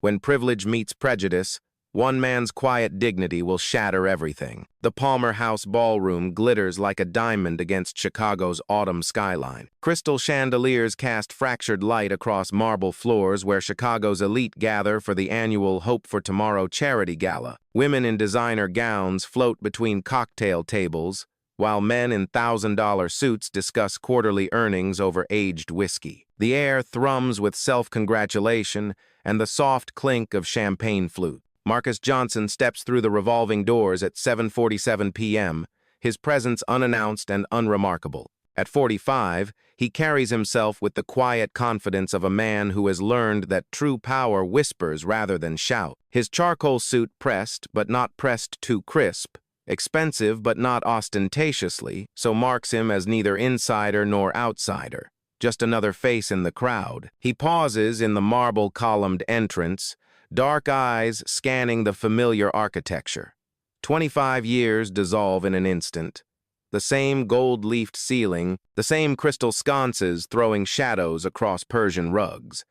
When privilege meets prejudice, one man's quiet dignity will shatter everything. The Palmer House ballroom glitters like a diamond against Chicago's autumn skyline. Crystal chandeliers cast fractured light across marble floors where Chicago's elite gather for the annual Hope for Tomorrow charity gala. Women in designer gowns float between cocktail tables, while men in $1,000 suits discuss quarterly earnings over aged whiskey. The air thrums with self-congratulation and the soft clink of champagne flute. Marcus Johnson steps through the revolving doors at 7:47 p.m., his presence unannounced and unremarkable. At 45, he carries himself with the quiet confidence of a man who has learned that true power whispers rather than shout. His charcoal suit pressed, but not pressed too crisp, expensive but not ostentatiously, so marks him as neither insider nor outsider, just another face in the crowd. He pauses in the marble-columned entrance, dark eyes scanning the familiar architecture. 25 years dissolve in an instant. The same gold-leafed ceiling, the same crystal sconces throwing shadows across Persian rugs.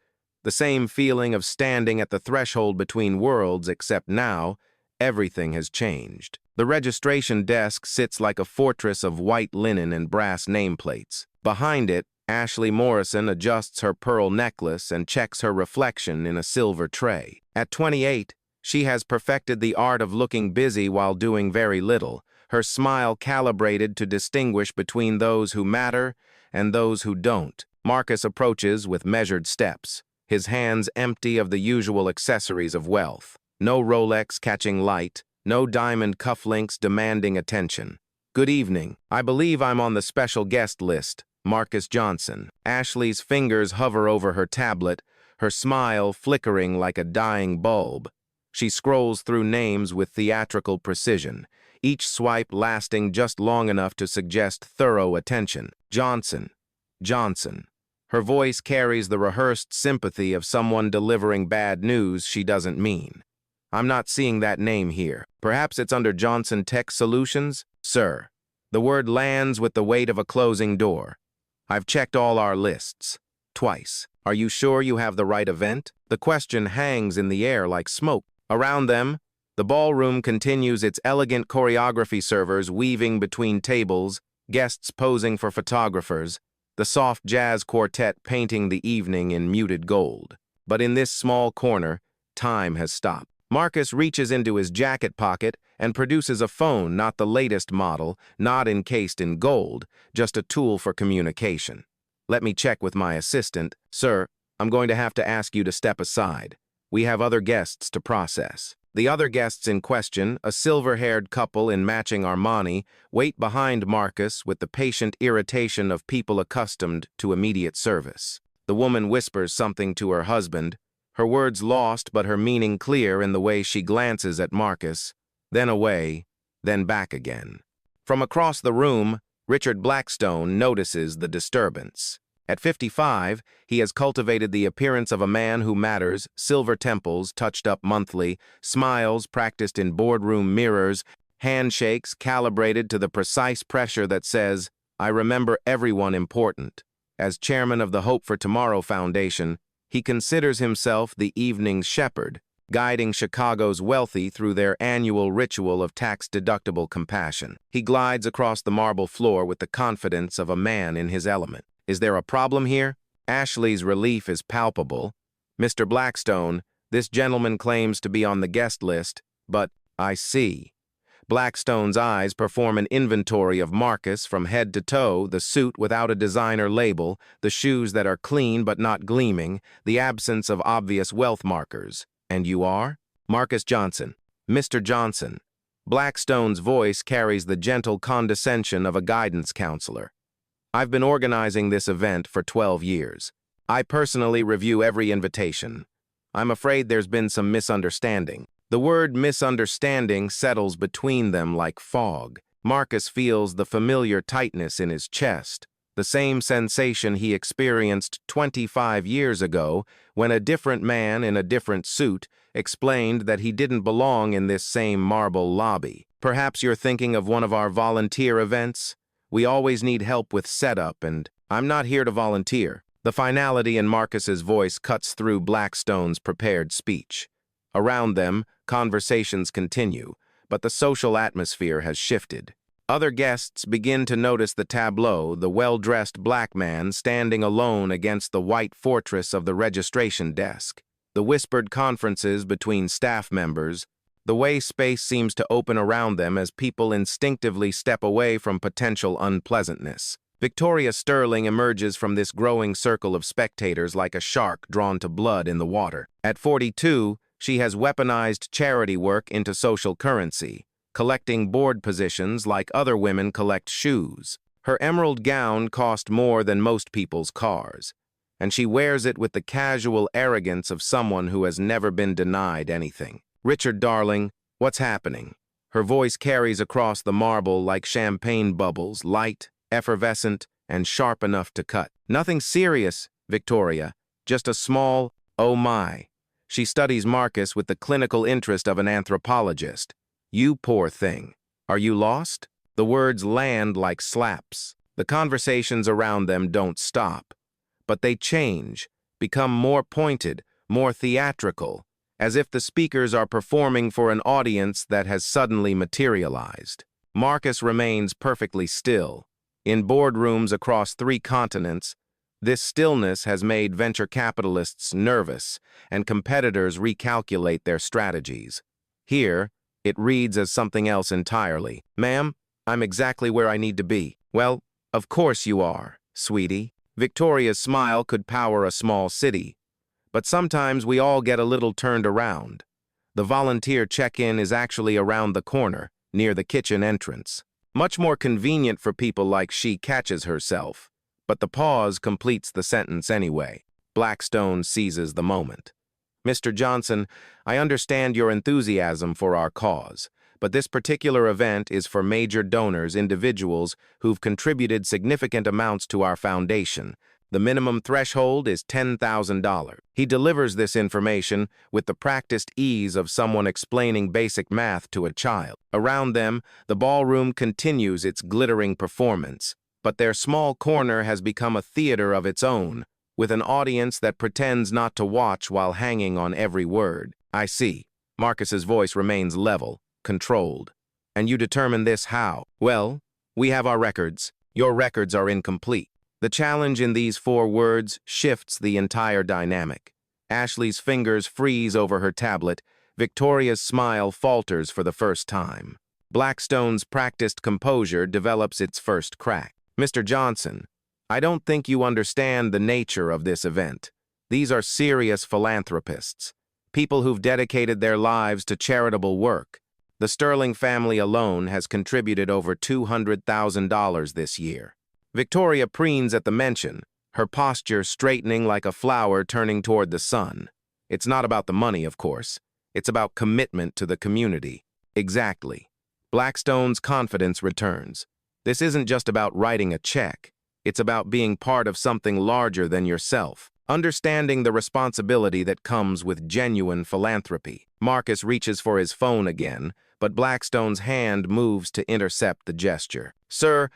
The same feeling of standing at the threshold between worlds, except now, everything has changed. The registration desk sits like a fortress of white linen and brass nameplates. Behind it, Ashley Morrison adjusts her pearl necklace and checks her reflection in a silver tray. At 28, she has perfected the art of looking busy while doing very little, her smile calibrated to distinguish between those who matter and those who don't. Marcus approaches with measured steps, his hands empty of the usual accessories of wealth. No Rolex catching light, no diamond cufflinks demanding attention. Good evening. I believe I'm on the special guest list. Marcus Johnson. Ashley's fingers hover over her tablet, her smile flickering like a dying bulb. She scrolls through names with theatrical precision, each swipe lasting just long enough to suggest thorough attention. Johnson. Johnson. Her voice carries the rehearsed sympathy of someone delivering bad news she doesn't mean. I'm not seeing that name here. Perhaps it's under Johnson Tech Solutions? Sir. The word lands with the weight of a closing door. I've checked all our lists. Twice. Are you sure you have the right event? The question hangs in the air like smoke. Around them, the ballroom continues its elegant choreography, servers weaving between tables, guests posing for photographers, the soft jazz quartet painting the evening in muted gold. But in this small corner, time has stopped. Marcus reaches into his jacket pocket and produces a phone, not the latest model, not encased in gold, just a tool for communication. Let me check with my assistant. Sir, I'm going to have to ask you to step aside. We have other guests to process. The other guests in question, a silver-haired couple in matching Armani, wait behind Marcus with the patient irritation of people accustomed to immediate service. The woman whispers something to her husband, her words lost but her meaning clear in the way she glances at Marcus, then away, then back again. From across the room, Richard Blackstone notices the disturbance. At 55, he has cultivated the appearance of a man who matters, silver temples touched up monthly, smiles practiced in boardroom mirrors, handshakes calibrated to the precise pressure that says, I remember everyone important. As chairman of the Hope for Tomorrow Foundation, he considers himself the evening's shepherd, guiding Chicago's wealthy through their annual ritual of tax-deductible compassion. He glides across the marble floor with the confidence of a man in his element. Is there a problem here? Ashley's relief is palpable. Mr. Blackstone, this gentleman claims to be on the guest list, but I see. Blackstone's eyes perform an inventory of Marcus from head to toe, the suit without a designer label, the shoes that are clean but not gleaming, the absence of obvious wealth markers. And you are? Marcus Johnson. Mr. Johnson. Blackstone's voice carries the gentle condescension of a guidance counselor. I've been organizing this event for 12 years. I personally review every invitation. I'm afraid there's been some misunderstanding. The word misunderstanding settles between them like fog. Marcus feels the familiar tightness in his chest, the same sensation he experienced 25 years ago when a different man in a different suit explained that he didn't belong in this same marble lobby. Perhaps you're thinking of one of our volunteer events? We always need help with setup, and I'm not here to volunteer. The finality in Marcus's voice cuts through Blackstone's prepared speech. Around them, conversations continue, but the social atmosphere has shifted. Other guests begin to notice the tableau, the well-dressed black man standing alone against the white fortress of the registration desk, the whispered conferences between staff members, the way space seems to open around them as people instinctively step away from potential unpleasantness. Victoria Sterling emerges from this growing circle of spectators like a shark drawn to blood in the water. At 42, she has weaponized charity work into social currency, collecting board positions like other women collect shoes. Her emerald gown cost more than most people's cars, and she wears it with the casual arrogance of someone who has never been denied anything. "Richard, darling, what's happening?" Her voice carries across the marble like champagne bubbles, light, effervescent, and sharp enough to cut. "Nothing serious, Victoria, just a small, oh my." She studies Marcus with the clinical interest of an anthropologist. "You poor thing. Are you lost?" The words land like slaps. The conversations around them don't stop, but they change, become more pointed, more theatrical, as if the speakers are performing for an audience that has suddenly materialized. Marcus remains perfectly still. In boardrooms across 3 continents, this stillness has made venture capitalists nervous and competitors recalculate their strategies. Here, it reads as something else entirely. "Ma'am, I'm exactly where I need to be." "Well, of course you are, sweetie." Victoria's smile could power a small city, but sometimes we all get a little turned around. The volunteer check-in is actually around the corner, near the kitchen entrance. Much more convenient for people like she catches herself, but the pause completes the sentence anyway. Blackstone seizes the moment. "Mr. Johnson, I understand your enthusiasm for our cause, but this particular event is for major donors, individuals who've contributed significant amounts to our foundation. The minimum threshold is $10,000. He delivers this information with the practiced ease of someone explaining basic math to a child. Around them, the ballroom continues its glittering performance, but their small corner has become a theater of its own, with an audience that pretends not to watch while hanging on every word. "I see." Marcus's voice remains level, controlled. "And you determine this how?" "Well, we have our records. Your records are incomplete." The challenge in these 4 words shifts the entire dynamic. Ashley's fingers freeze over her tablet. Victoria's smile falters for the first time. Blackstone's practiced composure develops its first crack. "Mr. Johnson, I don't think you understand the nature of this event. These are serious philanthropists, people who've dedicated their lives to charitable work. The Sterling family alone has contributed over $200,000 this year." Victoria preens at the mention, her posture straightening like a flower turning toward the sun. It's not about the money, of course. It's about commitment to the community. Exactly. Blackstone's confidence returns. This isn't just about writing a check. It's about being part of something larger than yourself, understanding the responsibility that comes with genuine philanthropy. Marcus reaches for his phone again, but Blackstone's hand moves to intercept the gesture. "Sir,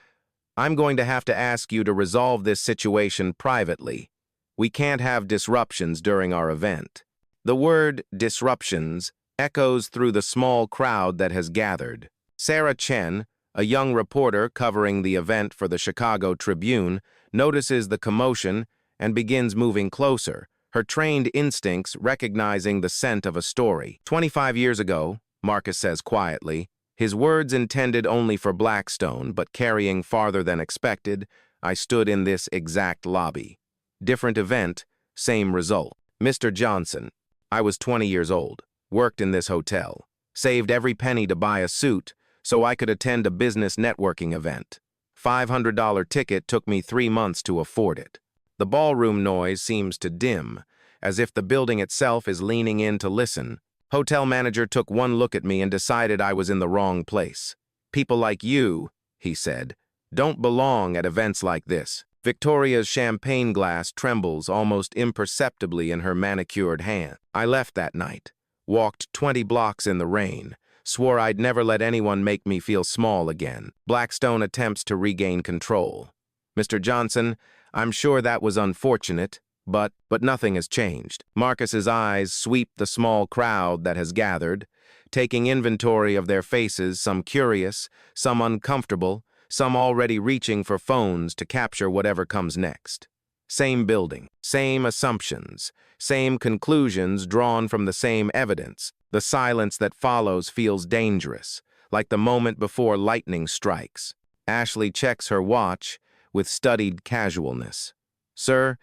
I'm going to have to ask you to resolve this situation privately. We can't have disruptions during our event." The word disruptions echoes through the small crowd that has gathered. Sarah Chen, a young reporter covering the event for the Chicago Tribune, notices the commotion and begins moving closer, her trained instincts recognizing the scent of a story. "25 years ago," Marcus says quietly, his words intended only for Blackstone, but carrying farther than expected, "I stood in this exact lobby. Different event, same result. Mr. Johnson, I was 20 years old, worked in this hotel, saved every penny to buy a suit so I could attend a business networking event. $500 ticket took me 3 months to afford it." The ballroom noise seems to dim, as if the building itself is leaning in to listen. "Hotel manager took one look at me and decided I was in the wrong place. People like you," he said, "don't belong at events like this." Victoria's champagne glass trembles almost imperceptibly in her manicured hand. "I left that night, walked 20 blocks in the rain, swore I'd never let anyone make me feel small again." Blackstone attempts to regain control. "Mr. Johnson, I'm sure that was unfortunate, but nothing has changed. Marcus's eyes sweep the small crowd that has gathered, taking inventory of their faces, some curious, some uncomfortable, some already reaching for phones to capture whatever comes next. Same building, same assumptions, same conclusions drawn from the same evidence. The silence that follows feels dangerous, like the moment before lightning strikes. Ashley checks her watch with studied casualness. Sir,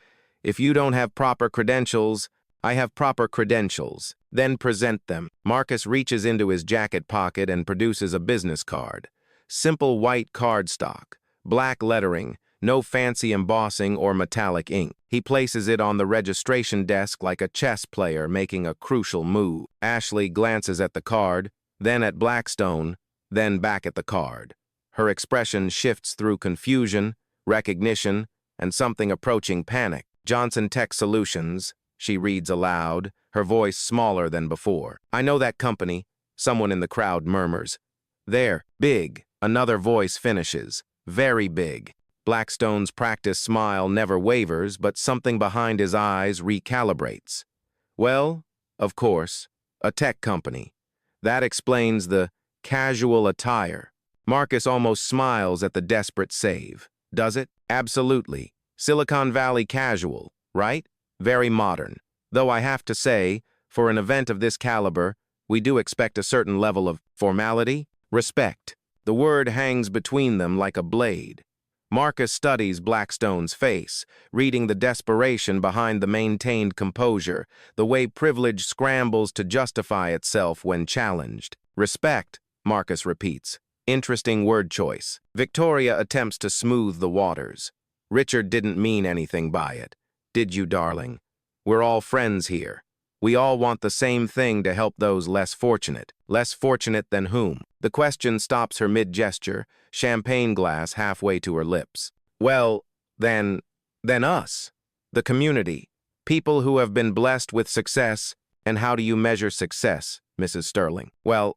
if you don't have proper credentials, I have proper credentials. Then present them. Marcus reaches into his jacket pocket and produces a business card. Simple white cardstock, black lettering, no fancy embossing or metallic ink. He places it on the registration desk like a chess player making a crucial move. Ashley glances at the card, then at Blackstone, then back at the card. Her expression shifts through confusion, recognition, and something approaching panic. Johnson Tech Solutions, she reads aloud, her voice smaller than before. I know that company, someone in the crowd murmurs. There, big, another voice finishes. Very big. Blackstone's practiced smile never wavers, but something behind his eyes recalibrates. Well, of course, a tech company. That explains the casual attire. Marcus almost smiles at the desperate save. Does it? Absolutely. Silicon Valley casual, right? Very modern. Though I have to say, for an event of this caliber, we do expect a certain level of formality, respect. The word hangs between them like a blade. Marcus studies Blackstone's face, reading the desperation behind the maintained composure, the way privilege scrambles to justify itself when challenged. Respect, Marcus repeats. Interesting word choice. Victoria attempts to smooth the waters. Richard didn't mean anything by it. Did you, darling? We're all friends here. We all want the same thing to help those less fortunate. Less fortunate than whom? The question stops her mid-gesture, champagne glass halfway to her lips. Well, then us. The community. People who have been blessed with success. And how do you measure success, Mrs. Sterling? Well,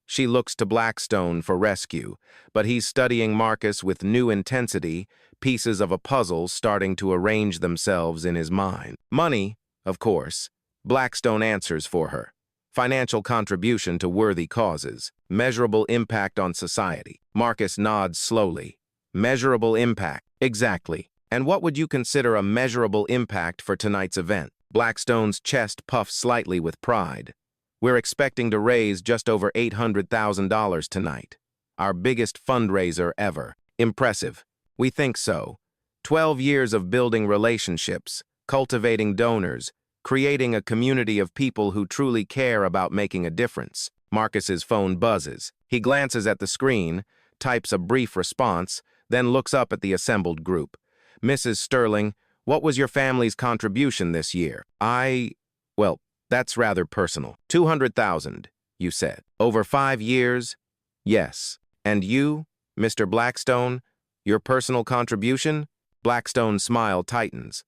She looks to Blackstone for rescue, but he's studying Marcus with new intensity, pieces of a puzzle starting to arrange themselves in his mind. Money, of course. Blackstone answers for her. Financial contribution to worthy causes. Measurable impact on society. Marcus nods slowly. Measurable impact. Exactly. And what would you consider a measurable impact for tonight's event? Blackstone's chest puffs slightly with pride. We're expecting to raise just over $800,000 tonight. Our biggest fundraiser ever. Impressive. We think so. 12 years of building relationships, cultivating donors, creating a community of people who truly care about making a difference. Marcus's phone buzzes. He glances at the screen, types a brief response, then looks up at the assembled group. Mrs. Sterling, what was your family's contribution this year? Well, that's rather personal. 200,000, you said. Over 5 years? Yes. And you, Mr. Blackstone, your personal contribution? Blackstone's smile tightens.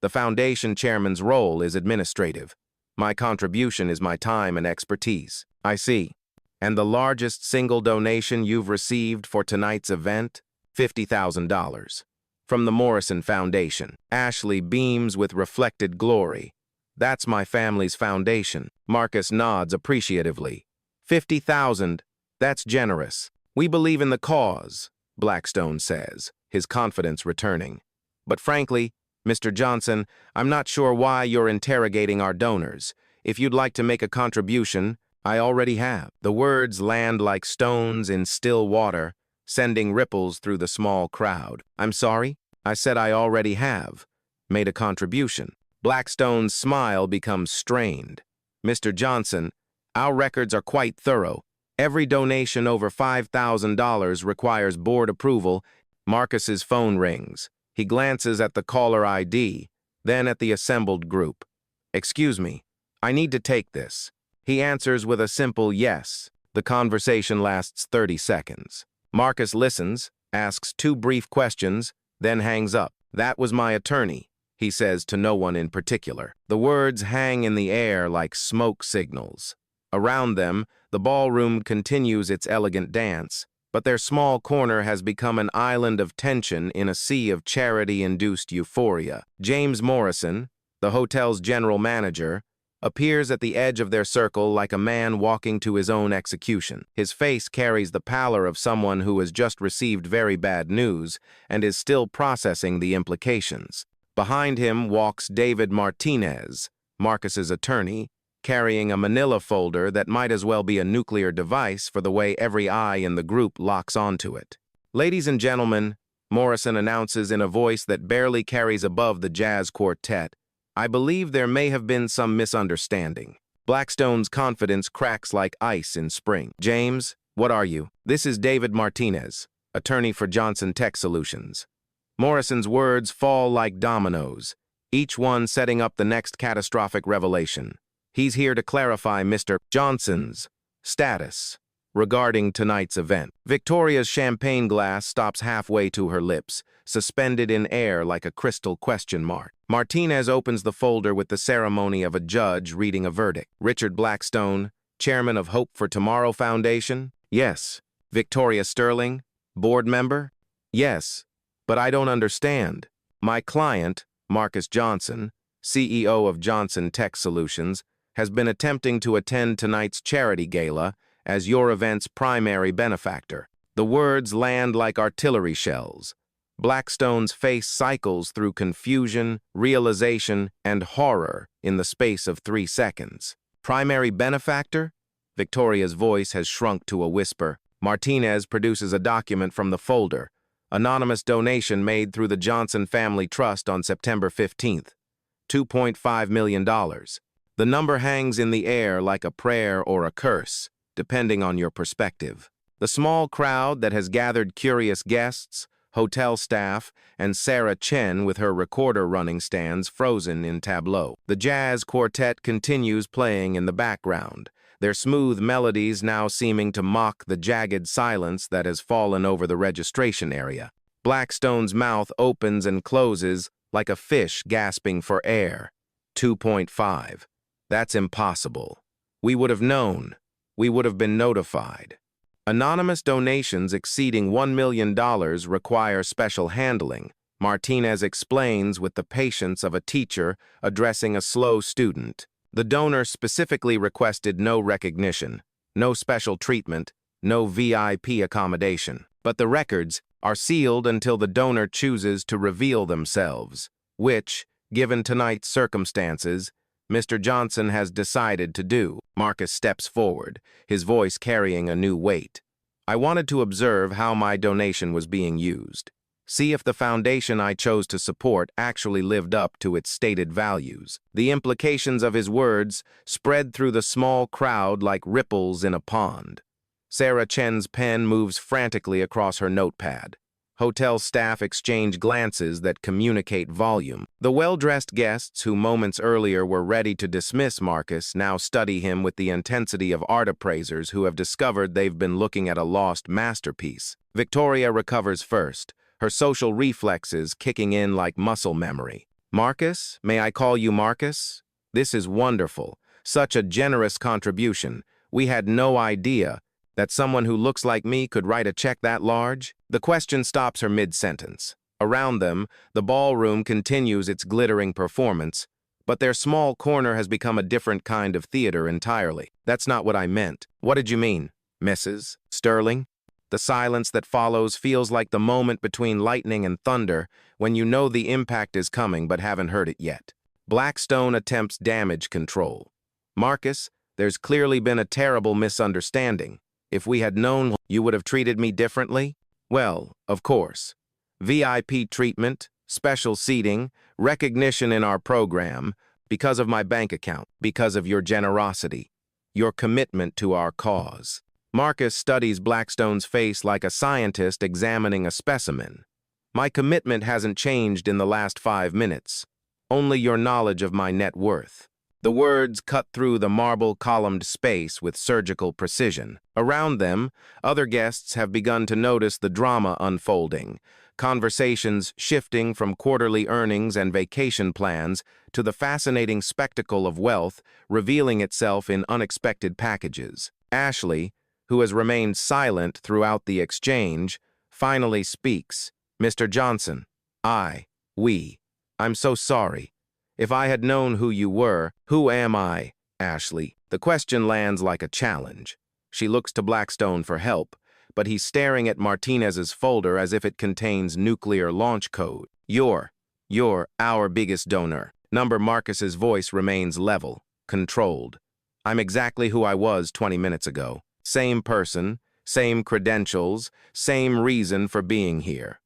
The foundation chairman's role is administrative. My contribution is my time and expertise. I see. And the largest single donation you've received for tonight's event? $50,000. From the Morrison Foundation. Ashley beams with reflected glory. That's my family's foundation. Marcus nods appreciatively. 50,000. That's generous. We believe in the cause, Blackstone says, his confidence returning. But frankly, Mr. Johnson, I'm not sure why you're interrogating our donors. If you'd like to make a contribution, I already have. The words land like stones in still water, sending ripples through the small crowd. I'm sorry? I said I already have. Made a contribution. Blackstone's smile becomes strained. Mr. Johnson, our records are quite thorough. Every donation over $5,000 requires board approval. Marcus's phone rings. He glances at the caller ID, then at the assembled group. Excuse me, I need to take this. He answers with a simple yes. The conversation lasts 30 seconds. Marcus listens, asks 2 brief questions, then hangs up. That was my attorney, he says to no one in particular. The words hang in the air like smoke signals. Around them, the ballroom continues its elegant dance. but their small corner has become an island of tension in a sea of charity-induced euphoria. James Morrison, the hotel's general manager, appears at the edge of their circle like a man walking to his own execution. His face carries the pallor of someone who has just received very bad news and is still processing the implications. Behind him walks David Martinez, Marcus's attorney, carrying a manila folder that might as well be a nuclear device for the way every eye in the group locks onto it. "Ladies and gentlemen," Morrison announces in a voice that barely carries above the jazz quartet, "I believe there may have been some misunderstanding." Blackstone's confidence cracks like ice in spring. "James, what are you?" "This is David Martinez, attorney for Johnson Tech Solutions." Morrison's words fall like dominoes, each one setting up the next catastrophic revelation. He's here to clarify Mr. Johnson's status regarding tonight's event. Victoria's champagne glass stops halfway to her lips, suspended in air like a crystal question mark. Martinez opens the folder with the ceremony of a judge reading a verdict. "Richard Blackstone, chairman of Hope for Tomorrow Foundation?" "Yes." "Victoria Sterling, board member?" "Yes, but I don't understand." "My client, Marcus Johnson, CEO of Johnson Tech Solutions, has been attempting to attend tonight's charity gala as your event's primary benefactor." The words land like artillery shells. Blackstone's face cycles through confusion, realization, and horror in the space of 3 seconds. "Primary benefactor?" Victoria's voice has shrunk to a whisper. Martinez produces a document from the folder. Anonymous donation made through the Johnson Family Trust on September 15th. $2.5 million. The number hangs in the air like a prayer or a curse, depending on your perspective. The small crowd that has gathered curious guests, hotel staff, and Sarah Chen with her recorder running stands frozen in tableau. The jazz quartet continues playing in the background, their smooth melodies now seeming to mock the jagged silence that has fallen over the registration area. Blackstone's mouth opens and closes like a fish gasping for air. 2.5. That's impossible. We would have known. We would have been notified. Anonymous donations exceeding $1 million require special handling, Martinez explains with the patience of a teacher addressing a slow student. The donor specifically requested no recognition, no special treatment, no VIP accommodation. But the records are sealed until the donor chooses to reveal themselves, which, given tonight's circumstances, Mr. Johnson has decided to do. Marcus steps forward, his voice carrying a new weight. "I wanted to observe how my donation was being used. See if the foundation I chose to support actually lived up to its stated values." The implications of his words spread through the small crowd like ripples in a pond. Sarah Chen's pen moves frantically across her notepad. Hotel staff exchange glances that communicate volume. The well-dressed guests who moments earlier were ready to dismiss Marcus now study him with the intensity of art appraisers who have discovered they've been looking at a lost masterpiece. Victoria recovers first, her social reflexes kicking in like muscle memory. "Marcus, may I call you Marcus? This is wonderful. Such a generous contribution. We had no idea that someone who looks like me could write a check that large." The question stops her mid-sentence. Around them, the ballroom continues its glittering performance, but their small corner has become a different kind of theater entirely. "That's not what I meant." "What did you mean, Mrs. Sterling?" The silence that follows feels like the moment between lightning and thunder, when you know the impact is coming but haven't heard it yet. Blackstone attempts damage control. "Marcus, there's clearly been a terrible misunderstanding. If we had known, you would have treated me differently?" "Well, of course. VIP treatment, special seating, recognition in our program, because of my bank account, because of your generosity, your commitment to our cause." Marcus studies Blackstone's face like a scientist examining a specimen. "My commitment hasn't changed in the last 5 minutes. Only your knowledge of my net worth." The words cut through the marble-columned space with surgical precision. Around them, other guests have begun to notice the drama unfolding, conversations shifting from quarterly earnings and vacation plans to the fascinating spectacle of wealth revealing itself in unexpected packages. Ashley, who has remained silent throughout the exchange, finally speaks. Mr. Johnson, I'm so sorry. If I had known who you were, who am I, Ashley? The question lands like a challenge. She looks to Blackstone for help, but he's staring at Martinez's folder as if it contains nuclear launch code. You're our biggest donor. Marcus's voice remains level, controlled. I'm exactly who I was 20 minutes ago. Same person, same credentials, same reason for being here.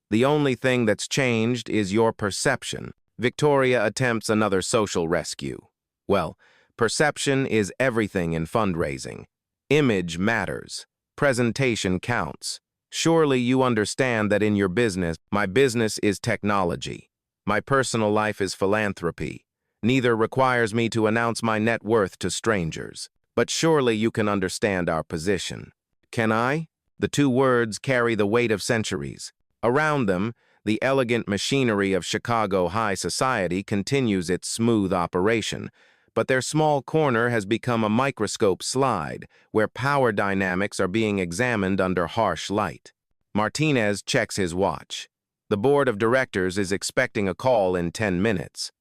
The only thing that's changed is your perception. Victoria attempts another social rescue. Well, perception is everything in fundraising. Image matters. Presentation counts. Surely you understand that in your business, my business is technology. My personal life is philanthropy. Neither requires me to announce my net worth to strangers. But surely you can understand our position. Can I? The two words carry the weight of centuries. Around them, the elegant machinery of Chicago high society continues its smooth operation, but their small corner has become a microscope slide where power dynamics are being examined under harsh light. Martinez checks his watch. The board of directors is expecting a call in 10 minutes.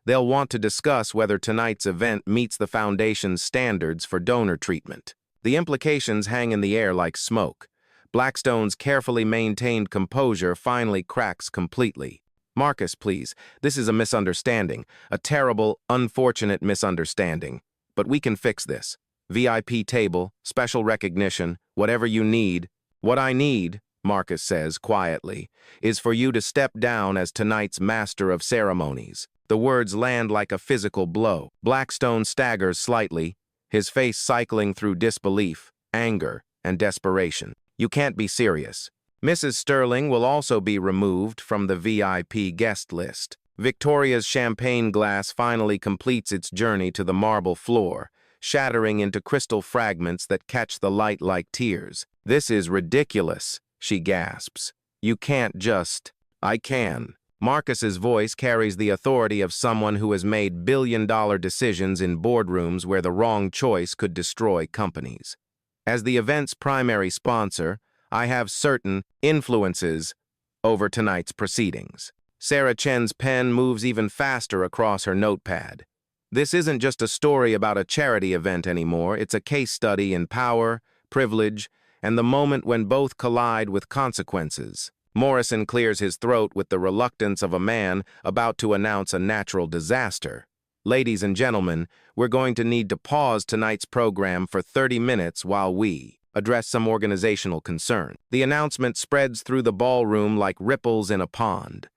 They'll want to discuss whether tonight's event meets the foundation's standards for donor treatment. The implications hang in the air like smoke. Blackstone's carefully maintained composure finally cracks completely. Marcus, please, this is a misunderstanding, a terrible, unfortunate misunderstanding. But we can fix this. VIP table, special recognition, whatever you need. What I need, Marcus says quietly, is for you to step down as tonight's master of ceremonies. The words land like a physical blow. Blackstone staggers slightly, his face cycling through disbelief, anger, and desperation. You can't be serious. Mrs. Sterling will also be removed from the VIP guest list. Victoria's champagne glass finally completes its journey to the marble floor, shattering into crystal fragments that catch the light like tears. This is ridiculous, she gasps. You can't just... I can. Marcus's voice carries the authority of someone who has made billion-dollar decisions in boardrooms where the wrong choice could destroy companies. As the event's primary sponsor, I have certain influences over tonight's proceedings. Sarah Chen's pen moves even faster across her notepad. This isn't just a story about a charity event anymore, it's a case study in power, privilege, and the moment when both collide with consequences. Morrison clears his throat with the reluctance of a man about to announce a natural disaster. Ladies and gentlemen, we're going to need to pause tonight's program for 30 minutes while we address some organizational concern. The announcement spreads through the ballroom like ripples in a pond.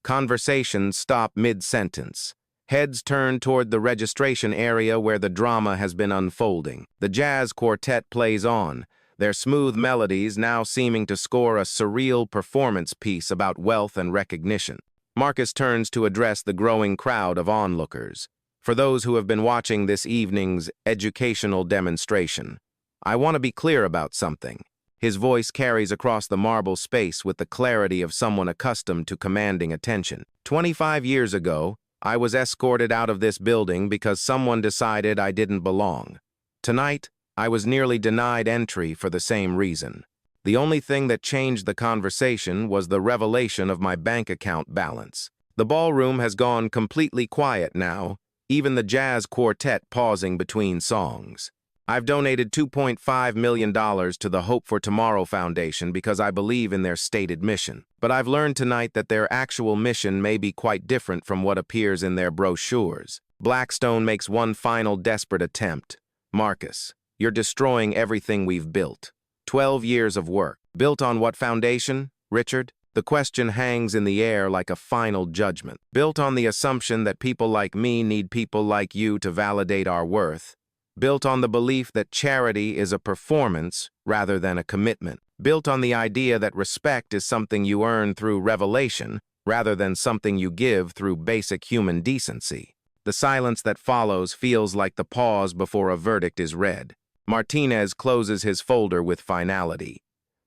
Conversations stop mid-sentence. Heads turn toward the registration area where the drama has been unfolding. The jazz quartet plays on, their smooth melodies now seeming to score a surreal performance piece about wealth and recognition. Marcus turns to address the growing crowd of onlookers. For those who have been watching this evening's educational demonstration, I want to be clear about something. His voice carries across the marble space with the clarity of someone accustomed to commanding attention. 25 years ago, I was escorted out of this building because someone decided I didn't belong. Tonight, I was nearly denied entry for the same reason. The only thing that changed the conversation was the revelation of my bank account balance. The ballroom has gone completely quiet now, even the jazz quartet pausing between songs. I've donated $2.5 million to the Hope for Tomorrow Foundation because I believe in their stated mission. But I've learned tonight that their actual mission may be quite different from what appears in their brochures. Blackstone makes one final desperate attempt. Marcus, you're destroying everything we've built. 12 years of work. Built on what foundation, Richard? The question hangs in the air like a final judgment. Built on the assumption that people like me need people like you to validate our worth. Built on the belief that charity is a performance rather than a commitment. Built on the idea that respect is something you earn through revelation rather than something you give through basic human decency. The silence that follows feels like the pause before a verdict is read. Martinez closes his folder with finality.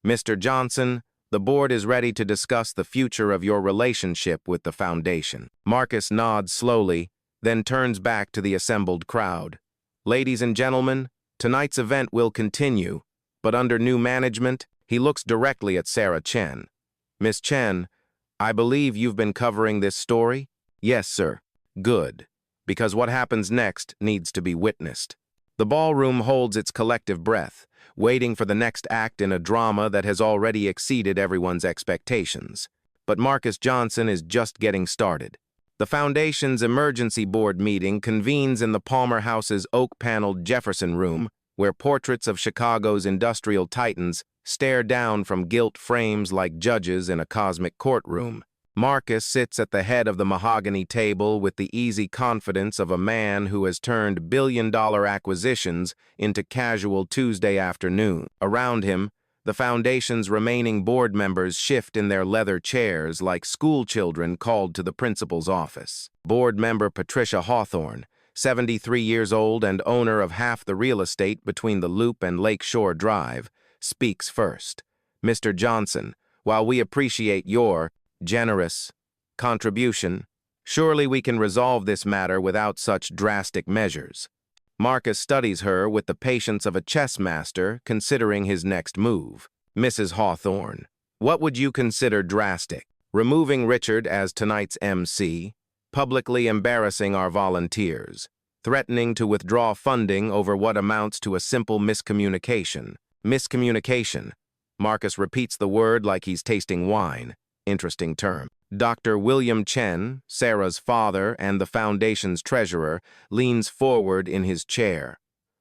Mr. Johnson, the board is ready to discuss the future of your relationship with the foundation. Marcus nods slowly, then turns back to the assembled crowd. Ladies and gentlemen, tonight's event will continue, But under new management, he looks directly at Sarah Chen. Miss Chen, I believe you've been covering this story? Yes, sir. Good. Because what happens next needs to be witnessed. The ballroom holds its collective breath, waiting for the next act in a drama that has already exceeded everyone's expectations. But Marcus Johnson is just getting started. The Foundation's emergency board meeting convenes in the Palmer House's oak-paneled Jefferson Room, where portraits of Chicago's industrial titans stare down from gilt frames like judges in a cosmic courtroom. Marcus sits at the head of the mahogany table with the easy confidence of a man who has turned billion-dollar acquisitions into casual Tuesday afternoon. Around him, the Foundation's remaining board members shift in their leather chairs like schoolchildren called to the principal's office. Board member Patricia Hawthorne, 73 years old and owner of half the real estate between the Loop and Lakeshore Drive, speaks first. Mr. Johnson, while we appreciate your generous contribution, surely we can resolve this matter without such drastic measures. Marcus studies her with the patience of a chess master considering his next move. Mrs. Hawthorne, what would you consider drastic? Removing Richard as tonight's MC, publicly embarrassing our volunteers, threatening to withdraw funding over what amounts to a simple miscommunication. Miscommunication. Marcus repeats the word like he's tasting wine. Interesting term. Dr. William Chen, Sarah's father and the Foundation's treasurer, leans forward in his chair.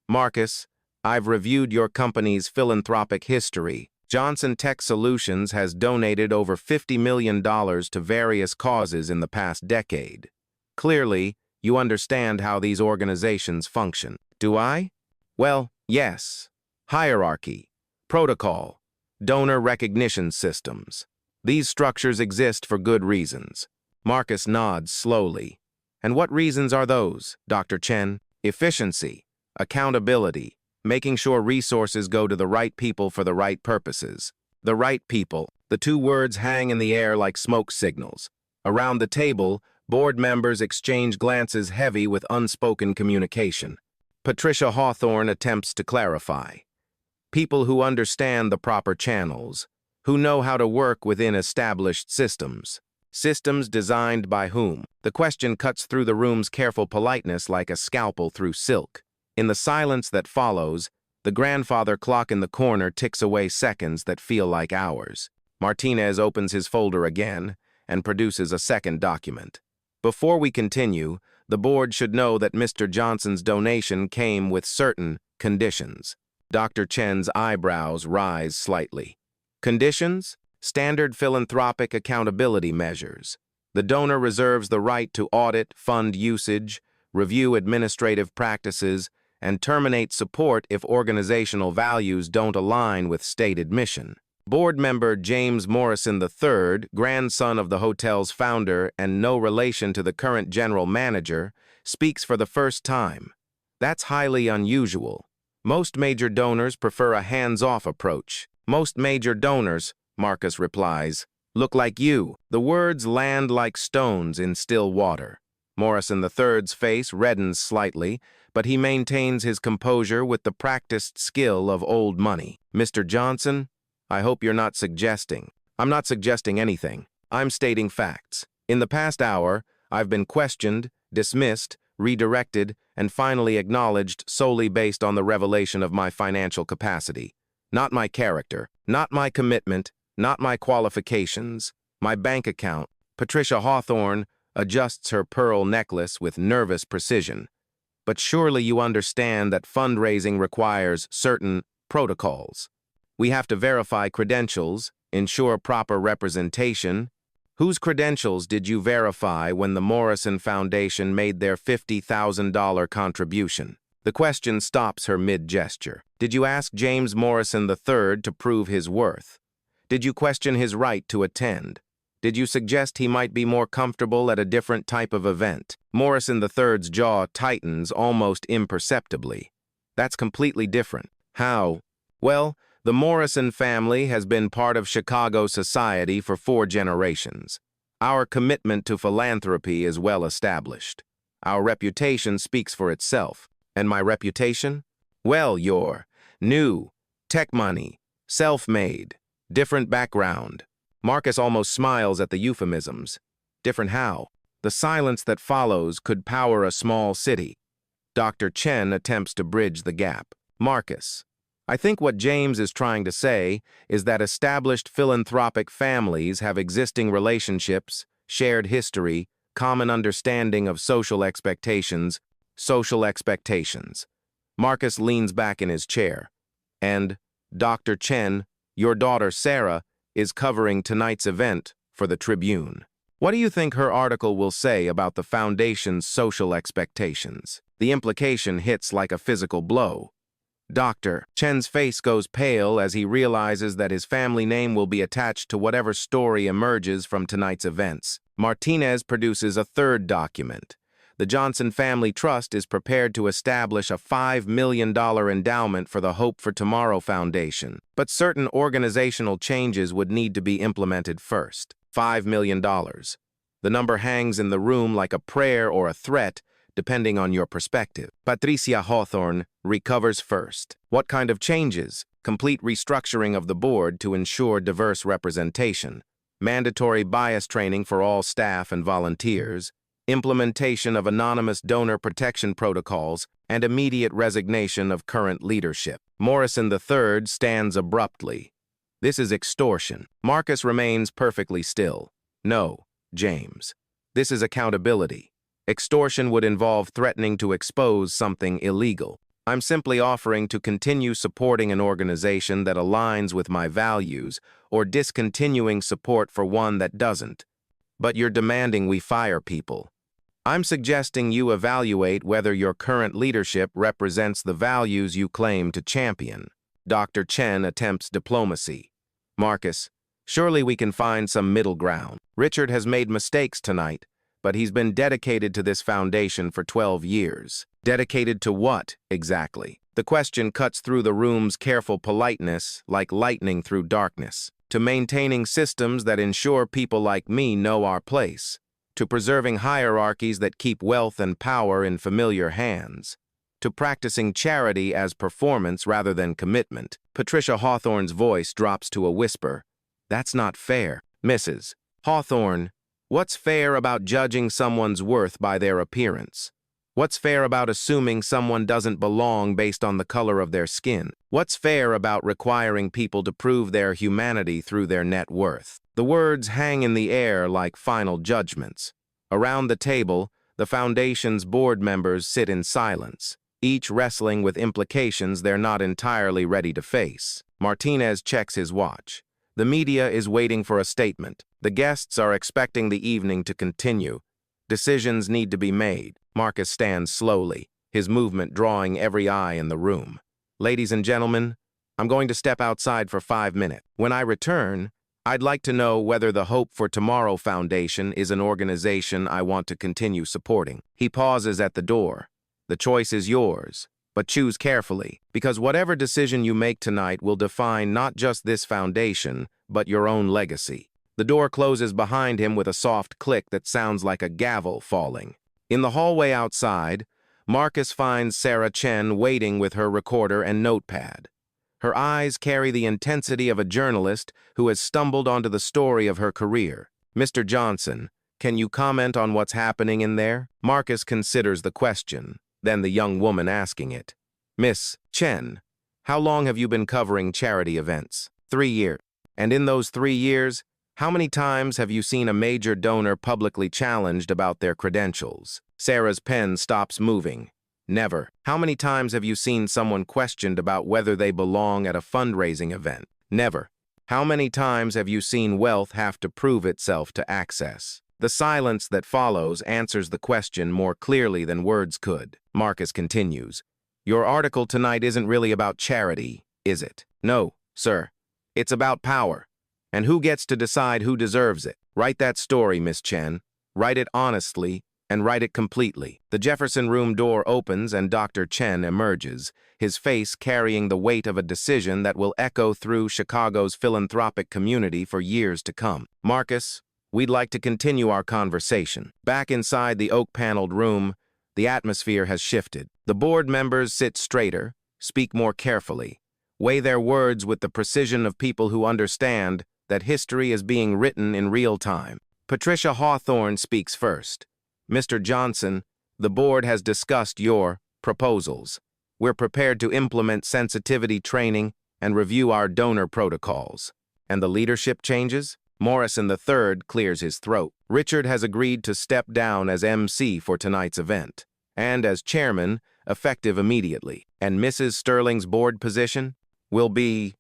Marcus, I've reviewed your company's philanthropic history. Johnson Tech Solutions has donated over $50 million to various causes in the past decade. Clearly, you understand how these organizations function. Do I? Well, yes. Hierarchy, protocol, donor recognition systems. These structures exist for good reasons. Marcus nods slowly. And what reasons are those, Dr. Chen? Efficiency, accountability, making sure resources go to the right people for the right purposes. The right people. The two words hang in the air like smoke signals. Around the table, board members exchange glances heavy with unspoken communication. Patricia Hawthorne attempts to clarify. People who understand the proper channels, who know how to work within established systems. Systems designed by whom? The question cuts through the room's careful politeness like a scalpel through silk. In the silence that follows, the grandfather clock in the corner ticks away seconds that feel like hours. Martinez opens his folder again and produces a second document. Before we continue, the board should know that Mr. Johnson's donation came with certain conditions. Dr. Chen's eyebrows rise slightly. Conditions? Standard philanthropic accountability measures. The donor reserves the right to audit fund usage, review administrative practices, and terminate support if organizational values don't align with stated mission. Board member James Morrison III, grandson of the hotel's founder and no relation to the current general manager, speaks for the first time. That's highly unusual. Most major donors prefer a hands-off approach. Most major donors, Marcus replies, look like you. The words land like stones in still water. Morrison III's face reddens slightly, but he maintains his composure with the practiced skill of old money. Mr. Johnson, I hope you're not suggesting. I'm not suggesting anything. I'm stating facts. In the past hour, I've been questioned, dismissed, redirected, and finally acknowledged solely based on the revelation of my financial capacity. Not my character, not my commitment, not my qualifications, my bank account. Patricia Hawthorne adjusts her pearl necklace with nervous precision. But surely you understand that fundraising requires certain protocols. We have to verify credentials, ensure proper representation. Whose credentials did you verify when the Morrison Foundation made their $50,000 contribution? The question stops her mid-gesture. Did you ask James Morrison III to prove his worth? Did you question his right to attend? Did you suggest he might be more comfortable at a different type of event? Morrison III's jaw tightens almost imperceptibly. That's completely different. How? Well, the Morrison family has been part of Chicago society for 4 generations. Our commitment to philanthropy is well established. Our reputation speaks for itself. And my reputation? Well, you're new, Tech money, self-made, different background. Marcus almost smiles at the euphemisms. Different how? The silence that follows could power a small city. Dr. Chen attempts to bridge the gap. Marcus, I think what James is trying to say is that established philanthropic families have existing relationships, shared history, common understanding of social expectations. Marcus leans back in his chair. And Dr. Chen, your daughter Sarah, is covering tonight's event for the Tribune. What do you think her article will say about the Foundation's social expectations? The implication hits like a physical blow. Dr. Chen's face goes pale as he realizes that his family name will be attached to whatever story emerges from tonight's events. Martinez produces a third document. The Johnson Family Trust is prepared to establish a $5 million endowment for the Hope for Tomorrow Foundation, but certain organizational changes would need to be implemented first. $5 million. The number hangs in the room like a prayer or a threat, depending on your perspective. Patricia Hawthorne recovers first. What kind of changes? Complete restructuring of the board to ensure diverse representation, mandatory bias training for all staff and volunteers, implementation of anonymous donor protection protocols, and immediate resignation of current leadership. Morrison III stands abruptly. This is extortion. Marcus remains perfectly still. No, James. This is accountability. Extortion would involve threatening to expose something illegal. I'm simply offering to continue supporting an organization that aligns with my values or discontinuing support for one that doesn't. But you're demanding we fire people. I'm suggesting you evaluate whether your current leadership represents the values you claim to champion. Dr. Chen attempts diplomacy. Marcus, surely we can find some middle ground. Richard has made mistakes tonight, but he's been dedicated to this foundation for 12 years. Dedicated to what, exactly? The question cuts through the room's careful politeness like lightning through darkness. To maintaining systems that ensure people like me know our place. To preserving hierarchies that keep wealth and power in familiar hands. To practicing charity as performance rather than commitment. Patricia Hawthorne's voice drops to a whisper. That's not fair. Mrs. Hawthorne, what's fair about judging someone's worth by their appearance? What's fair about assuming someone doesn't belong based on the color of their skin? What's fair about requiring people to prove their humanity through their net worth? The words hang in the air like final judgments. Around the table, the Foundation's board members sit in silence, each wrestling with implications they're not entirely ready to face. Martinez checks his watch. The media is waiting for a statement. The guests are expecting the evening to continue. Decisions need to be made. Marcus stands slowly, his movement drawing every eye in the room. Ladies and gentlemen, I'm going to step outside for 5 minutes. When I return, I'd like to know whether the Hope for Tomorrow Foundation is an organization I want to continue supporting. He pauses at the door. The choice is yours, but choose carefully, because whatever decision you make tonight will define not just this foundation, but your own legacy. The door closes behind him with a soft click that sounds like a gavel falling. In the hallway outside, Marcus finds Sarah Chen waiting with her recorder and notepad. Her eyes carry the intensity of a journalist who has stumbled onto the story of her career. Mr. Johnson, can you comment on what's happening in there? Marcus considers the question, then the young woman asking it. Miss Chen, how long have you been covering charity events? 3 years. And in those 3 years, how many times have you seen a major donor publicly challenged about their credentials? Sarah's pen stops moving. Never. How many times have you seen someone questioned about whether they belong at a fundraising event? Never. How many times have you seen wealth have to prove itself to access? The silence that follows answers the question more clearly than words could. Marcus continues. Your article tonight isn't really about charity, is it? No, sir. It's about power. And who gets to decide who deserves it? Write that story, Miss Chen. Write it honestly, and write it completely. The Jefferson room door opens and Dr. Chen emerges, his face carrying the weight of a decision that will echo through Chicago's philanthropic community for years to come. Marcus, we'd like to continue our conversation. Back inside the oak-paneled room, the atmosphere has shifted. The board members sit straighter, speak more carefully. weigh their words with the precision of people who understand that history is being written in real time. Patricia Hawthorne speaks first. Mr. Johnson, the board has discussed your proposals. We're prepared to implement sensitivity training and review our donor protocols. And the leadership changes? Morrison III clears his throat. Richard has agreed to step down as MC for tonight's event, and as chairman, effective immediately. And Mrs. Sterling's board position will be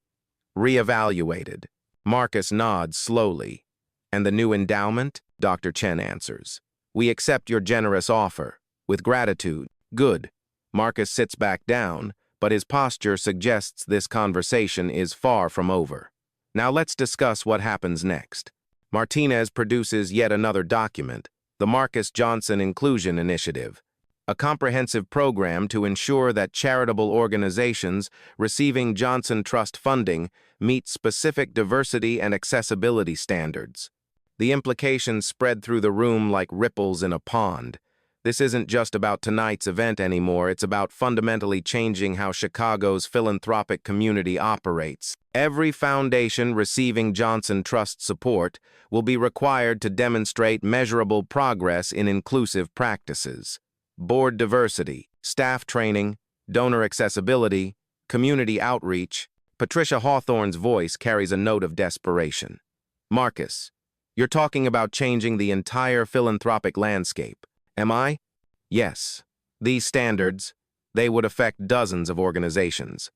reevaluated. Marcus nods slowly. And the new endowment? Dr. Chen answers. We accept your generous offer. With gratitude. Good. Marcus sits back down, but his posture suggests this conversation is far from over. Now let's discuss what happens next. Martinez produces yet another document, the Marcus Johnson Inclusion Initiative, a comprehensive program to ensure that charitable organizations receiving Johnson Trust funding meet specific diversity and accessibility standards. The implications spread through the room like ripples in a pond. This isn't just about tonight's event anymore, it's about fundamentally changing how Chicago's philanthropic community operates. Every foundation receiving Johnson Trust support will be required to demonstrate measurable progress in inclusive practices. Board diversity, staff training, donor accessibility, community outreach. Patricia Hawthorne's voice carries a note of desperation. Marcus, you're talking about changing the entire philanthropic landscape. Am I? Yes. These standards, they would affect dozens of organizations.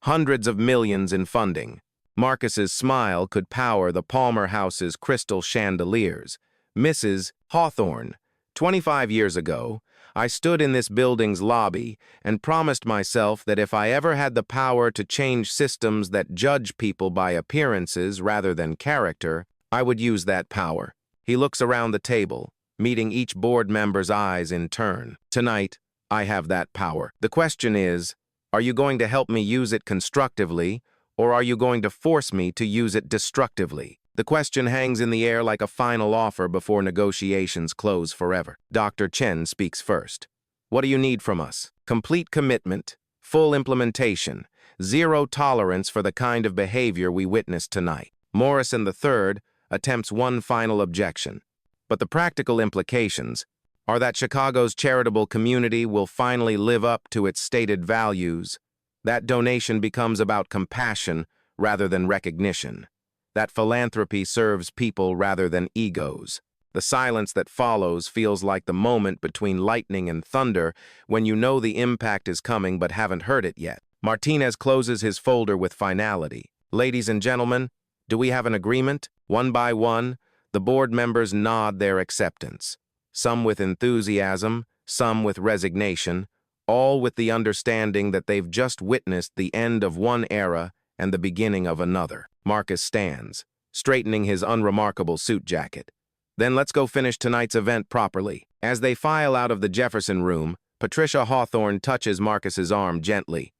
Hundreds of millions in funding. Marcus's smile could power the Palmer House's crystal chandeliers. Mrs. Hawthorne, 25 years ago, I stood in this building's lobby and promised myself that if I ever had the power to change systems that judge people by appearances rather than character, I would use that power. He looks around the table, meeting each board member's eyes in turn. Tonight, I have that power. The question is, are you going to help me use it constructively, or are you going to force me to use it destructively? The question hangs in the air like a final offer before negotiations close forever. Dr. Chen speaks first. What do you need from us? Complete commitment, full implementation, zero tolerance for the kind of behavior we witnessed tonight. Morrison III attempts one final objection. But the practical implications are that Chicago's charitable community will finally live up to its stated values. That donation becomes about compassion rather than recognition. That philanthropy serves people rather than egos. The silence that follows feels like the moment between lightning and thunder when you know the impact is coming but haven't heard it yet. Martinez closes his folder with finality. Ladies and gentlemen, do we have an agreement? One by one, the board members nod their acceptance. Some with enthusiasm, some with resignation, all with the understanding that they've just witnessed the end of one era and the beginning of another. Marcus stands, straightening his unremarkable suit jacket. Then let's go finish tonight's event properly. As they file out of the Jefferson room, Patricia Hawthorne touches Marcus's arm gently.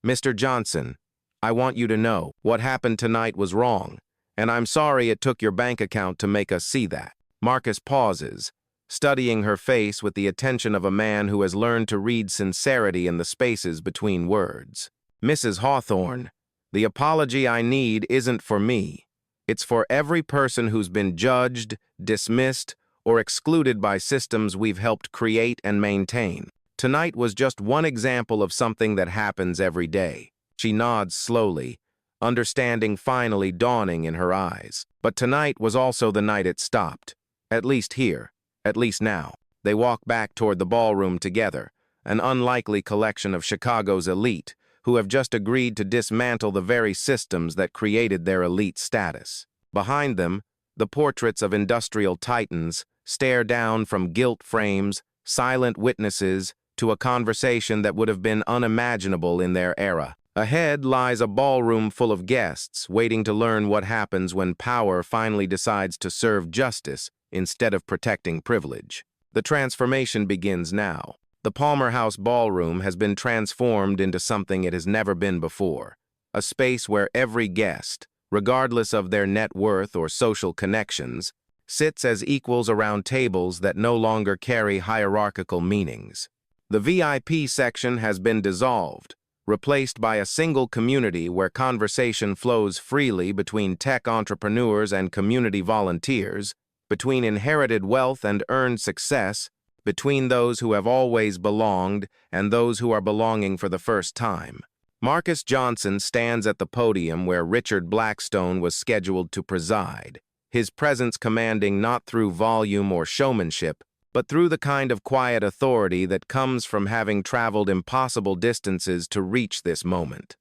Mr. Johnson, I want you to know what happened tonight was wrong, and I'm sorry it took your bank account to make us see that. Marcus pauses, studying her face with the attention of a man who has learned to read sincerity in the spaces between words. Mrs. Hawthorne, the apology I need isn't for me. It's for every person who's been judged, dismissed, or excluded by systems we've helped create and maintain. Tonight was just one example of something that happens every day. She nods slowly, understanding finally dawning in her eyes. But tonight was also the night it stopped. At least here, at least now. They walk back toward the ballroom together, an unlikely collection of Chicago's elite, who have just agreed to dismantle the very systems that created their elite status. Behind them, the portraits of industrial titans stare down from gilt frames, silent witnesses, to a conversation that would have been unimaginable in their era. Ahead lies a ballroom full of guests, waiting to learn what happens when power finally decides to serve justice instead of protecting privilege. The transformation begins now. The Palmer House ballroom has been transformed into something it has never been before, a space where every guest, regardless of their net worth or social connections, sits as equals around tables that no longer carry hierarchical meanings. The VIP section has been dissolved, replaced by a single community where conversation flows freely between tech entrepreneurs and community volunteers, between inherited wealth and earned success, between those who have always belonged and those who are belonging for the first time. Marcus Johnson stands at the podium where Richard Blackstone was scheduled to preside, his presence commanding not through volume or showmanship, but through the kind of quiet authority that comes from having traveled impossible distances to reach this moment.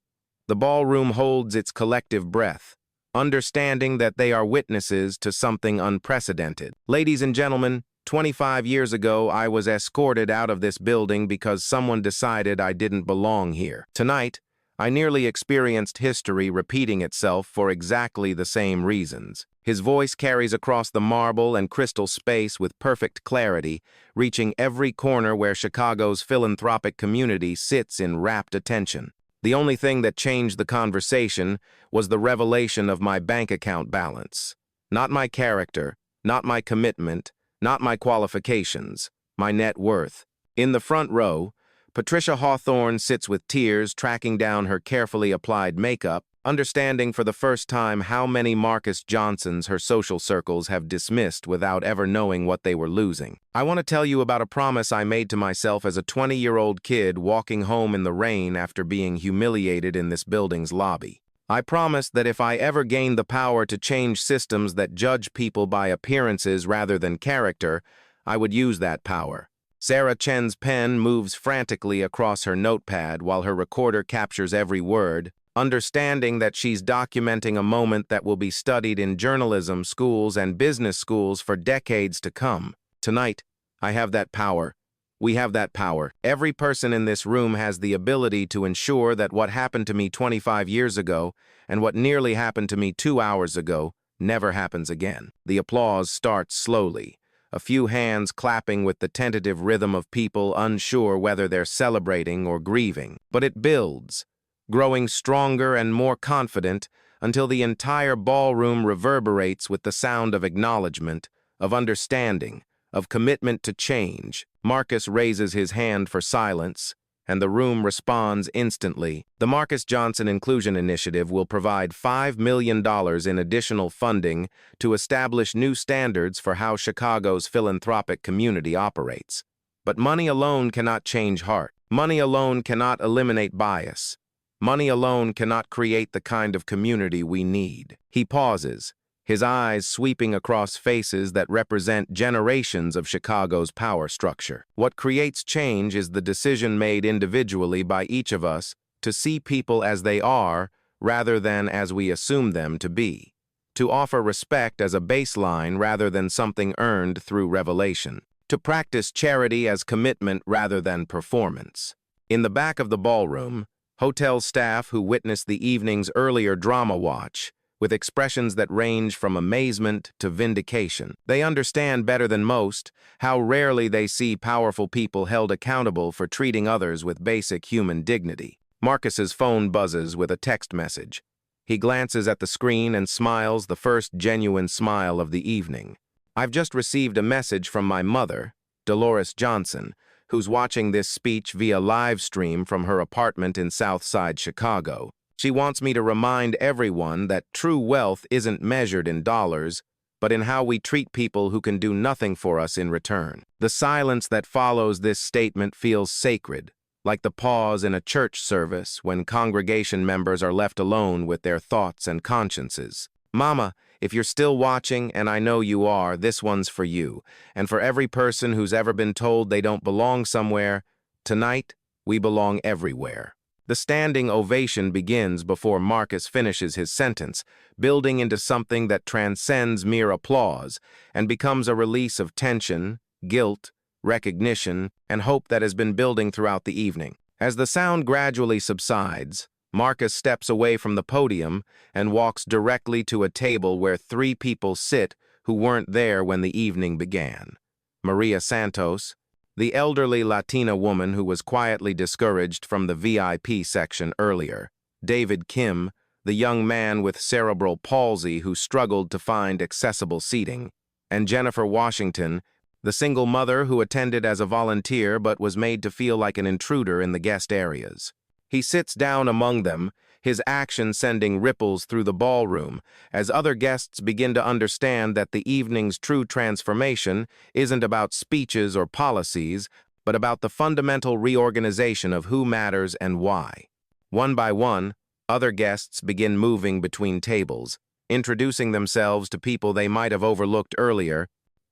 The ballroom holds its collective breath, understanding that they are witnesses to something unprecedented. Ladies and gentlemen, 25 years ago, I was escorted out of this building because someone decided I didn't belong here. Tonight, I nearly experienced history repeating itself for exactly the same reasons. His voice carries across the marble and crystal space with perfect clarity, reaching every corner where Chicago's philanthropic community sits in rapt attention. The only thing that changed the conversation was the revelation of my bank account balance. Not my character, not my commitment, not my qualifications, my net worth. In the front row, Patricia Hawthorne sits with tears tracking down her carefully applied makeup, understanding for the first time how many Marcus Johnsons her social circles have dismissed without ever knowing what they were losing. I want to tell you about a promise I made to myself as a 20-year-old kid walking home in the rain after being humiliated in this building's lobby. I promised that if I ever gained the power to change systems that judge people by appearances rather than character, I would use that power. Sarah Chen's pen moves frantically across her notepad while her recorder captures every word, understanding that she's documenting a moment that will be studied in journalism schools and business schools for decades to come. Tonight, I have that power. We have that power. Every person in this room has the ability to ensure that what happened to me 25 years ago and what nearly happened to me 2 hours ago never happens again. The applause starts slowly, a few hands clapping with the tentative rhythm of people unsure whether they're celebrating or grieving. But it builds, growing stronger and more confident until the entire ballroom reverberates with the sound of acknowledgement, of understanding, of commitment to change. Marcus raises his hand for silence, and the room responds instantly. The Marcus Johnson Inclusion Initiative will provide $5 million in additional funding to establish new standards for how Chicago's philanthropic community operates. But money alone cannot change heart. Money alone cannot eliminate bias. Money alone cannot create the kind of community we need. He pauses, his eyes sweeping across faces that represent generations of Chicago's power structure. What creates change is the decision made individually by each of us to see people as they are rather than as we assume them to be, to offer respect as a baseline rather than something earned through revelation, to practice charity as commitment rather than performance. In the back of the ballroom, hotel staff who witnessed the evening's earlier drama watch, with expressions that range from amazement to vindication. They understand better than most how rarely they see powerful people held accountable for treating others with basic human dignity. Marcus's phone buzzes with a text message. He glances at the screen and smiles, the first genuine smile of the evening. I've just received a message from my mother, Dolores Johnson, who's watching this speech via live stream from her apartment in Southside Chicago. She wants me to remind everyone that true wealth isn't measured in dollars, but in how we treat people who can do nothing for us in return. The silence that follows this statement feels sacred, like the pause in a church service when congregation members are left alone with their thoughts and consciences. Mama, if you're still watching, and I know you are, this one's for you, and for every person who's ever been told they don't belong somewhere. Tonight, we belong everywhere. The standing ovation begins before Marcus finishes his sentence, building into something that transcends mere applause and becomes a release of tension, guilt, recognition, and hope that has been building throughout the evening. As the sound gradually subsides, Marcus steps away from the podium and walks directly to a table where 3 people sit who weren't there when the evening began. Maria Santos, the elderly Latina woman who was quietly discouraged from the VIP section earlier, David Kim, the young man with cerebral palsy who struggled to find accessible seating, and Jennifer Washington, the single mother who attended as a volunteer but was made to feel like an intruder in the guest areas. He sits down among them, his action sending ripples through the ballroom, as other guests begin to understand that the evening's true transformation isn't about speeches or policies, but about the fundamental reorganization of who matters and why. One by one, other guests begin moving between tables, introducing themselves to people they might have overlooked earlier,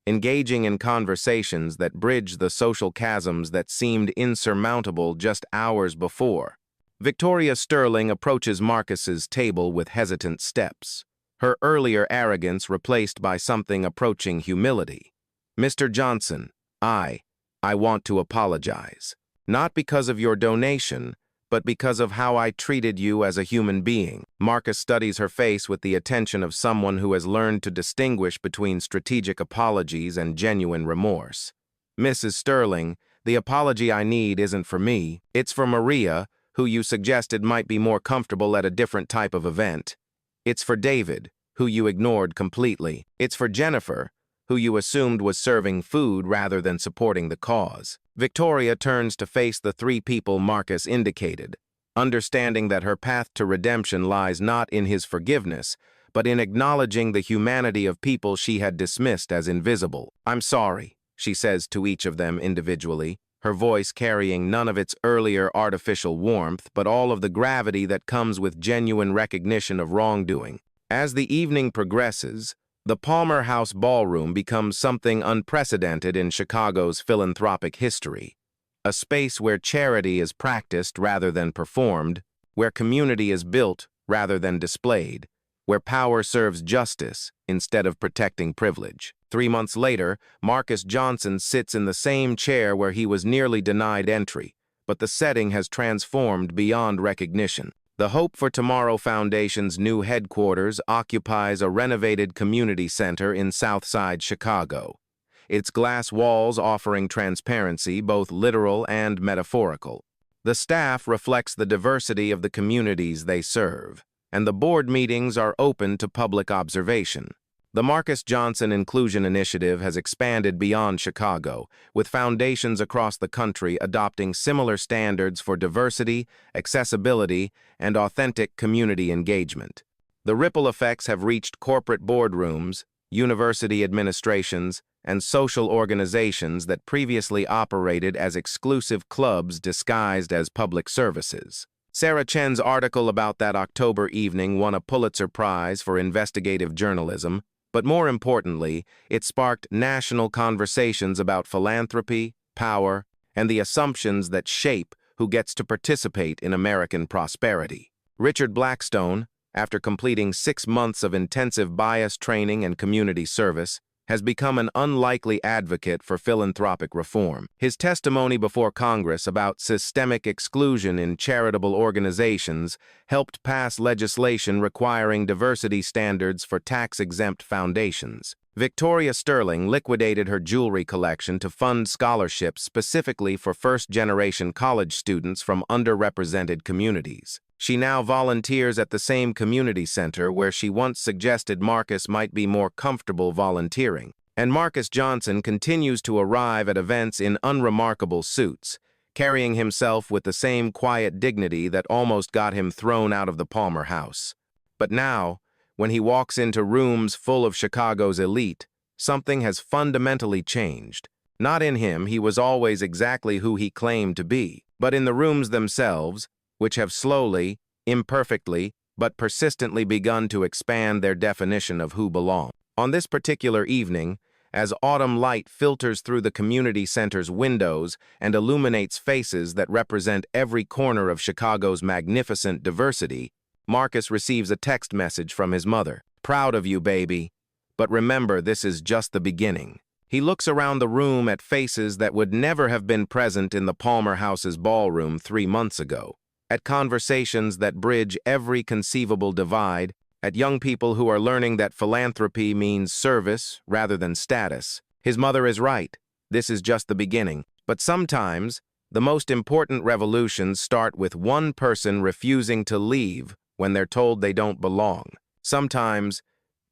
engaging in conversations that bridge the social chasms that seemed insurmountable just hours before. Victoria Sterling approaches Marcus's table with hesitant steps, her earlier arrogance replaced by something approaching humility. "Mr. Johnson, I want to apologize. Not because of your donation, but because of how I treated you as a human being." Marcus studies her face with the attention of someone who has learned to distinguish between strategic apologies and genuine remorse. "Mrs. Sterling, the apology I need isn't for me. It's for Maria, who you suggested might be more comfortable at a different type of event. It's for David, who you ignored completely. It's for Jennifer, who you assumed was serving food rather than supporting the cause." Victoria turns to face the three people Marcus indicated, understanding that her path to redemption lies not in his forgiveness, but in acknowledging the humanity of people she had dismissed as invisible. "I'm sorry," she says to each of them individually, her voice carrying none of its earlier artificial warmth, but all of the gravity that comes with genuine recognition of wrongdoing. As the evening progresses, the Palmer House Ballroom becomes something unprecedented in Chicago's philanthropic history, a space where charity is practiced rather than performed, where community is built rather than displayed, where power serves justice instead of protecting privilege. 3 months later, Marcus Johnson sits in the same chair where he was nearly denied entry, but the setting has transformed beyond recognition. The Hope for Tomorrow Foundation's new headquarters occupies a renovated community center in Southside Chicago, its glass walls offering transparency, both literal and metaphorical. The staff reflects the diversity of the communities they serve, and the board meetings are open to public observation. The Marcus Johnson Inclusion Initiative has expanded beyond Chicago, with foundations across the country adopting similar standards for diversity, accessibility, and authentic community engagement. The ripple effects have reached corporate boardrooms, university administrations, and social organizations that previously operated as exclusive clubs disguised as public services. Sarah Chen's article about that October evening won a Pulitzer Prize for investigative journalism, but more importantly, it sparked national conversations about philanthropy, power, and the assumptions that shape who gets to participate in American prosperity. Richard Blackstone, after completing 6 months of intensive bias training and community service, has become an unlikely advocate for philanthropic reform. His testimony before Congress about systemic exclusion in charitable organizations helped pass legislation requiring diversity standards for tax-exempt foundations. Victoria Sterling liquidated her jewelry collection to fund scholarships specifically for first-generation college students from underrepresented communities. She now volunteers at the same community center where she once suggested Marcus might be more comfortable volunteering. And Marcus Johnson continues to arrive at events in unremarkable suits, carrying himself with the same quiet dignity that almost got him thrown out of the Palmer House. But now, when he walks into rooms full of Chicago's elite, something has fundamentally changed. Not in him, he was always exactly who he claimed to be, but in the rooms themselves, which have slowly, imperfectly, but persistently begun to expand their definition of who belong. On this particular evening, as autumn light filters through the community center's windows and illuminates faces that represent every corner of Chicago's magnificent diversity, Marcus receives a text message from his mother. "Proud of you, baby. But remember, this is just the beginning." He looks around the room at faces that would never have been present in the Palmer House's ballroom 3 months ago, at conversations that bridge every conceivable divide, at young people who are learning that philanthropy means service rather than status. His mother is right. This is just the beginning. But sometimes, the most important revolutions start with one person refusing to leave when they're told they don't belong. Sometimes,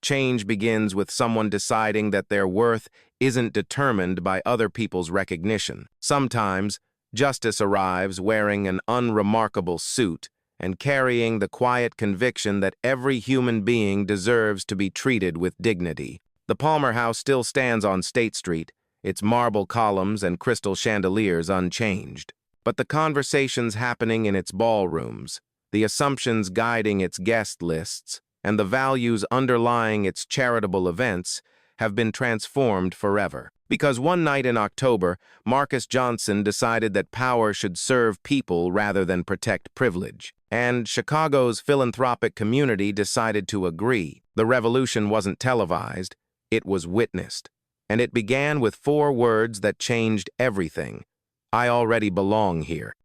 change begins with someone deciding that their worth isn't determined by other people's recognition. Sometimes, Justice arrives wearing an unremarkable suit and carrying the quiet conviction that every human being deserves to be treated with dignity. The Palmer House still stands on State Street, its marble columns and crystal chandeliers unchanged. But the conversations happening in its ballrooms, the assumptions guiding its guest lists, and the values underlying its charitable events have been transformed forever. Because one night in October, Marcus Johnson decided that power should serve people rather than protect privilege. And Chicago's philanthropic community decided to agree. The revolution wasn't televised, it was witnessed. And it began with 4 words that changed everything. I already belong here.